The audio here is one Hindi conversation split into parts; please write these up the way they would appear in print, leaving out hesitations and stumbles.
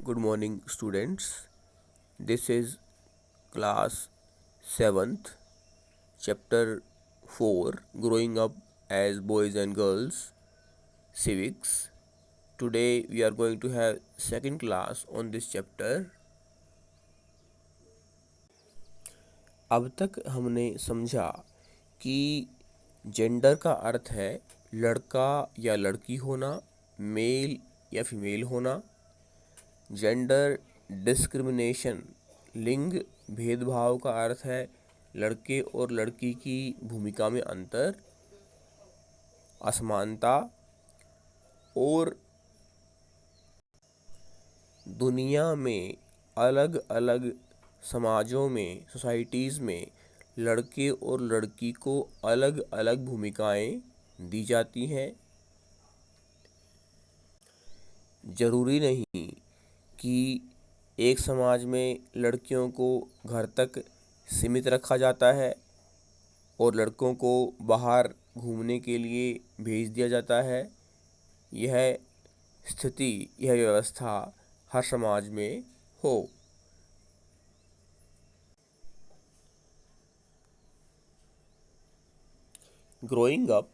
Good morning, students. This is class 7th, chapter 4, Growing Up as Boys and Girls, Civics. Today we are going to have second class on this chapter. अब तक हमने समझा कि जेंडर का अर्थ है लड़का या लड़की होना, मेल या फीमेल होना। जेंडर डिस्क्रिमिनेशन, लिंग भेदभाव का अर्थ है लड़के और लड़की की भूमिका में अंतर, असमानता। और दुनिया में अलग अलग समाजों में, सोसाइटीज़ में लड़के और लड़की को अलग अलग भूमिकाएं दी जाती हैं। ज़रूरी नहीं कि एक समाज में लड़कियों को घर तक सीमित रखा जाता है और लड़कों को बाहर घूमने के लिए भेज दिया जाता है। यह स्थिति, यह व्यवस्था हर समाज में हो। Growing up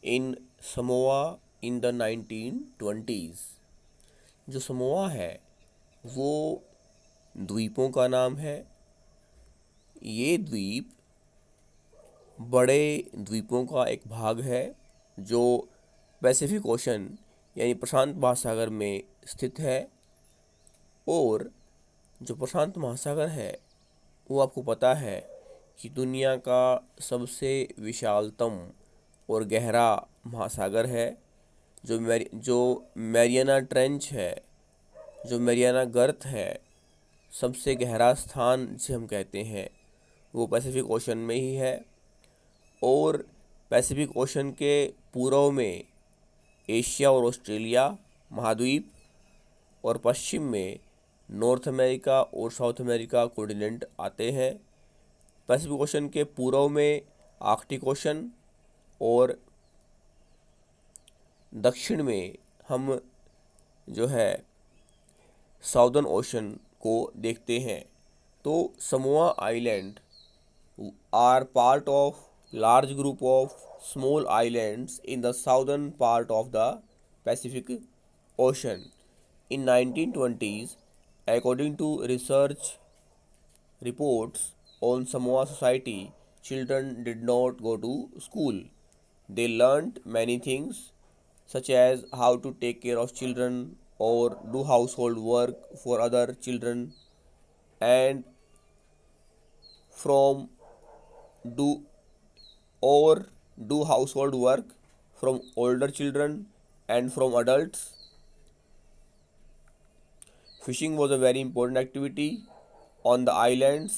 in Samoa in the 1920s। जो समोआ है वो द्वीपों का नाम है। ये द्वीप बड़े द्वीपों का एक भाग है जो पैसिफिक ओशन यानी प्रशांत महासागर में स्थित है। और जो प्रशांत महासागर है वो आपको पता है कि दुनिया का सबसे विशालतम और गहरा महासागर है। जो मैरियाना ट्रेंच है, जो मैरियाना गर्त है, सबसे गहरा स्थान जिसे हम कहते हैं वो पैसिफिक ओशन में ही है। और पैसिफिक ओशन के पूर्व में एशिया और ऑस्ट्रेलिया महाद्वीप और पश्चिम में नॉर्थ अमेरिका और साउथ अमेरिका कॉन्टिनेंट आते हैं। पैसिफिक ओशन के पूर्व में आर्कटिक ओशन और दक्षिण में हम जो है साउदर्न ओशन को देखते हैं। तो Samoa island are part of large group of small islands in the southern part of the Pacific Ocean. In 1920s, according to research reports on Samoa society, children did not go to school. They learnt many things such as how to take care of children or do household work for other children and from do or do household work from older children and from adults. Fishing was a very important activity on the islands.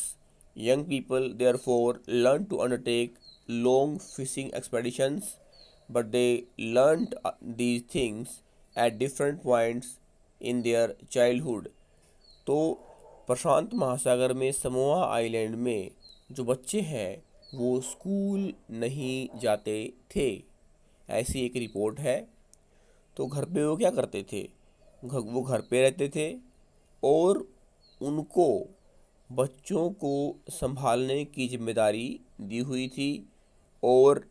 Young people therefore learned to undertake long fishing expeditions, but they learned these things at different points in their childhood. तो प्रशांत महासागर में समोआ आइलैंड में जो बच्चे हैं वो स्कूल नहीं जाते थे, ऐसी एक रिपोर्ट है। तो घर पे वो क्या करते थे, वो घर पे रहते थे और उनको बच्चों को संभालने की जिम्मेदारी दी हुई थी और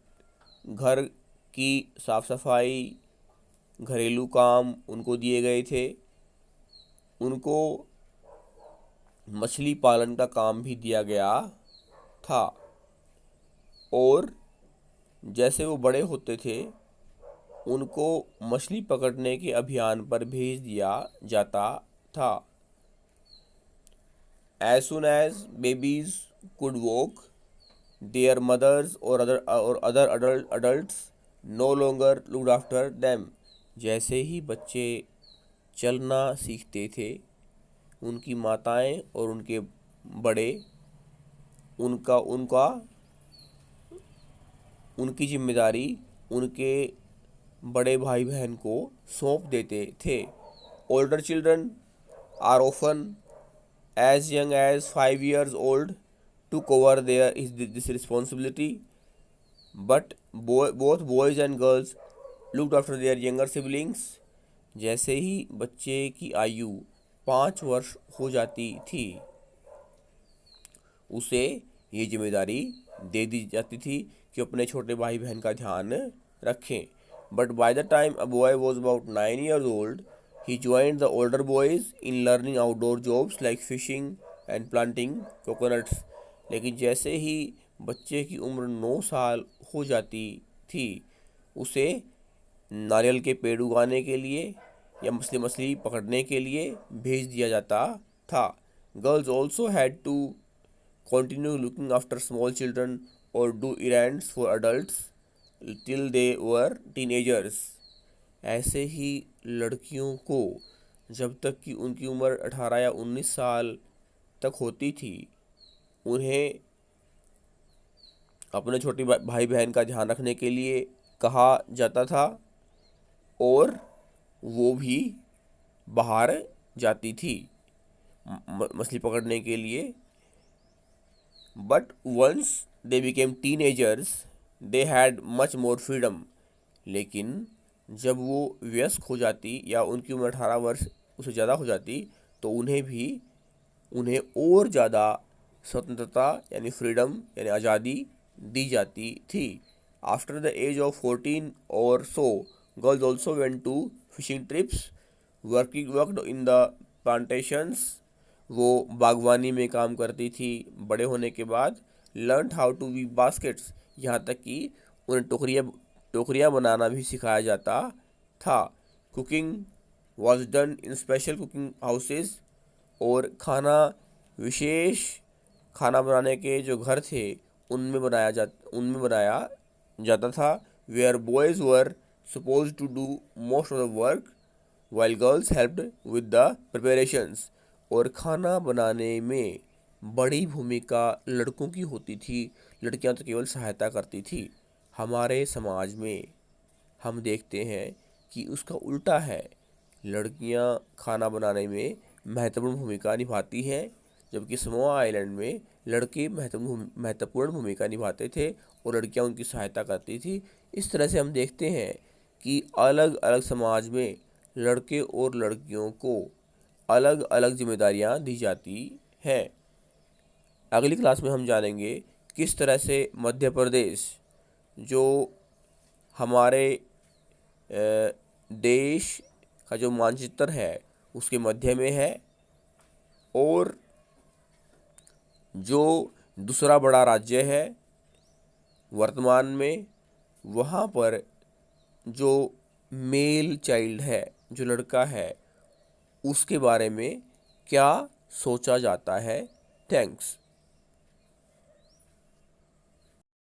घर की साफ सफाई, घरेलू काम उनको दिए गए थे। उनको मछली पालन का काम भी दिया गया था और जैसे वो बड़े होते थे उनको मछली पकड़ने के अभियान पर भेज दिया जाता था। As soon as babies could walk, their mothers or other adults no longer looked after them. जैसे ही बच्चे चलना सीखते थे उनकी माताएं और उनके बड़े उनकी जिम्मेदारी उनके बड़े भाई बहन को सौंप देते थे। Older children are often as young as 5 years old took over this responsibility, but both boys and girls looked after their younger siblings. जैसे ही बच्चे की आयु 5 वर्ष हो जाती थी, उसे ये जिम्मेदारी दे दी जाती थी कि अपने छोटे भाई बहन का ध्यान रखें. But by the time a boy was about 9 years old, he joined the older boys in learning outdoor jobs like fishing and planting coconuts. लेकिन जैसे ही बच्चे की उम्र 9 साल हो जाती थी, उसे नारियल के पेड़ उगाने के लिए या मछली मछली पकड़ने के लिए भेज दिया जाता था. Girls also had to continue looking after small children or do errands for adults till they were teenagers. ऐसे ही लड़कियों को जब तक कि उनकी उम्र 18 या 19 साल तक होती थी, उन्हें अपने छोटे भाई बहन का ध्यान रखने के लिए कहा जाता था और वो भी बाहर जाती थी मछली पकड़ने के लिए. But once they became teenagers, they had much more freedom. लेकिन जब वो वयस्क हो जाती या उनकी उम्र 18 वर्ष उससे ज़्यादा हो जाती, तो उन्हें और ज़्यादा स्वतंत्रता यानी फ्रीडम यानी आज़ादी दी जाती थी. आफ्टर द एज ऑफ 14 और so, girls also went to fishing trips, worked in the plantations. वो बागवानी में काम करती थी. बड़े होने के बाद learn how to weave baskets, यहाँ तक कि उन्हें टोकरियाँ बनाना भी सिखाया जाता था. Cooking was done in special cooking houses, और विशेष खाना बनाने के जो घर थे उनमें बनाया जाता था. Where boys were suppose to do most of the work while girls helped with the preparations. और खाना बनाने में बड़ी भूमिका लड़कों की होती थी, लड़कियां तो केवल सहायता करती थी. हमारे समाज में हम देखते हैं कि उसका उल्टा है. लड़कियां खाना बनाने में महत्वपूर्ण भूमिका निभाती हैं, जबकि समोआ आइलैंड में लड़के महत्वपूर्ण भूमिका निभाते थे और लड़कियां उनकी सहायता करती थी. इस तरह से हम देखते हैं कि अलग अलग समाज में लड़के और लड़कियों को अलग अलग जिम्मेदारियां दी जाती हैं. अगली क्लास में हम जानेंगे किस तरह से मध्य प्रदेश, जो हमारे देश का जो मानचित्र है उसके मध्य में है, और जो दूसरा बड़ा राज्य है वर्तमान में, वहाँ पर जो मेल चाइल्ड है, जो लड़का है, उसके बारे में क्या सोचा जाता है. थैंक्स.